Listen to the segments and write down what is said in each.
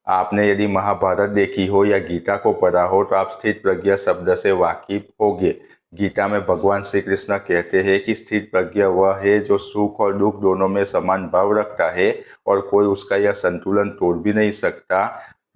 आपने यदि महाभारत देखी हो या गीता को पढ़ा हो तो आप स्थित प्रज्ञ शब्द से वाकिफ होंगे। गीता में भगवान श्री कृष्ण कहते हैं कि स्थित प्रज्ञ वह है जो सुख और दुख दोनों में समान भाव रखता है और कोई उसका यह संतुलन तोड़ भी नहीं सकता।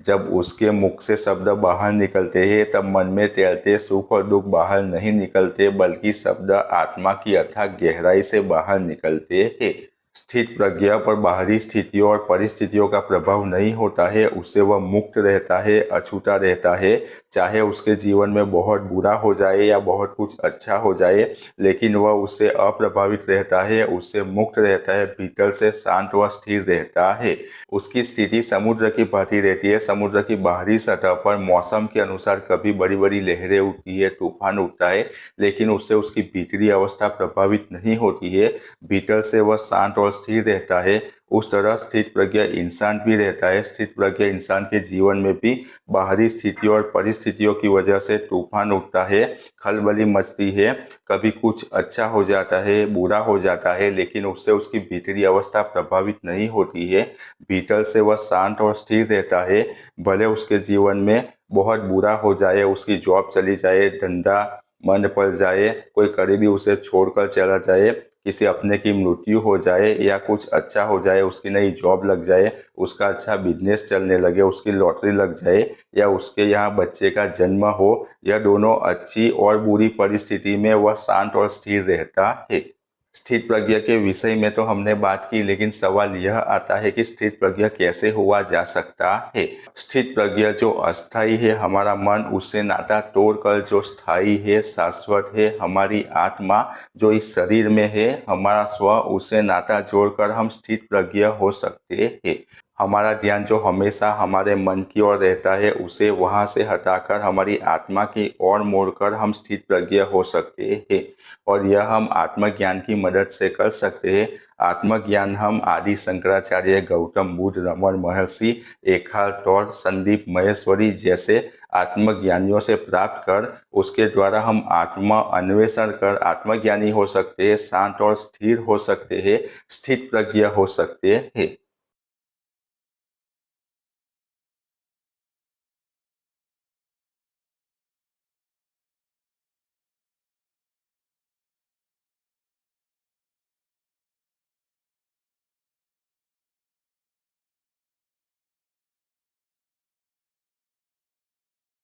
जब उसके मुख से शब्द बाहर निकलते हैं तब मन में तैरते सुख और दुख बाहर नहीं निकलते, बल्कि शब्द आत्मा की अथाह गहराई से बाहर निकलते हैं। स्थित प्रज्ञ पर बाहरी स्थितियों और परिस्थितियों का प्रभाव नहीं होता है, उससे वह मुक्त रहता है, अछूता रहता है। चाहे उसके जीवन में बहुत बुरा हो जाए या बहुत कुछ अच्छा हो जाए, लेकिन वह उससे अप्रभावित रहता है, उससे मुक्त रहता है, भीतर से शांत व स्थिर रहता है। उसकी स्थिति समुद्र की भांति रहती है। समुद्र की बाहरी सतह पर मौसम के अनुसार कभी बड़ी बड़ी लहरें उठती है, तूफान उठता है, लेकिन उससे उसकी भीतरी अवस्था प्रभावित नहीं होती है। भीतर से वह शांत और स्थिर रहता है। उस तरह स्थित प्रज्ञ इंसान भी रहता है। स्थित प्रज्ञ इंसान के जीवन में भी बाहरी स्थितियों और परिस्थितियों की वजह से तूफान उठता है, खलबली मचती है, कभी कुछ अच्छा हो जाता है, बुरा हो जाता है, लेकिन उससे उसकी भीतरी अवस्था प्रभावित नहीं होती है। भीतर से वह शांत और स्थिर रहता है। भले उसके जीवन में बहुत बुरा हो जाए, उसकी जॉब चली जाए, धंधा मंद पड़ जाए, कोई करीबी उसे छोड़कर चला जाए, किसी अपने की मृत्यु हो जाए या कुछ अच्छा हो जाए, उसकी नई जॉब लग जाए, उसका अच्छा बिजनेस चलने लगे, उसकी लॉटरी लग जाए या उसके यहाँ बच्चे का जन्म हो, यह दोनों अच्छी और बुरी परिस्थिति में वह शांत और स्थिर रहता है। स्थित प्रज्ञ के विषय में तो हमने बात की, लेकिन सवाल यह आता है कि स्थित प्रज्ञ कैसे हुआ जा सकता है। स्थित प्रज्ञ जो अस्थाई है, हमारा मन उससे नाता तोड़कर जो स्थायी है, शाश्वत है, हमारी आत्मा जो इस शरीर में है, हमारा स्व, उससे नाता जोड़कर हम स्थित प्रज्ञ हो सकते हैं। हमारा ध्यान जो हमेशा हमारे मन की ओर रहता है, उसे वहां से हटाकर हमारी आत्मा की ओर मोड़कर हम स्थित प्रज्ञ हो सकते हैं। और यह हम आत्मज्ञान की मदद से कर सकते हैं। आत्मज्ञान हम आदि शंकराचार्य, गौतम बुद्ध, रमन महर्षि, एखाल टोर, संदीप महेश्वरी जैसे आत्मज्ञानियों से प्राप्त कर, उसके द्वारा हम आत्मा अन्वेषण कर आत्मज्ञानी हो सकते हैं, शांत और स्थिर हो सकते हैं, स्थित प्रज्ञ हो सकते हैं।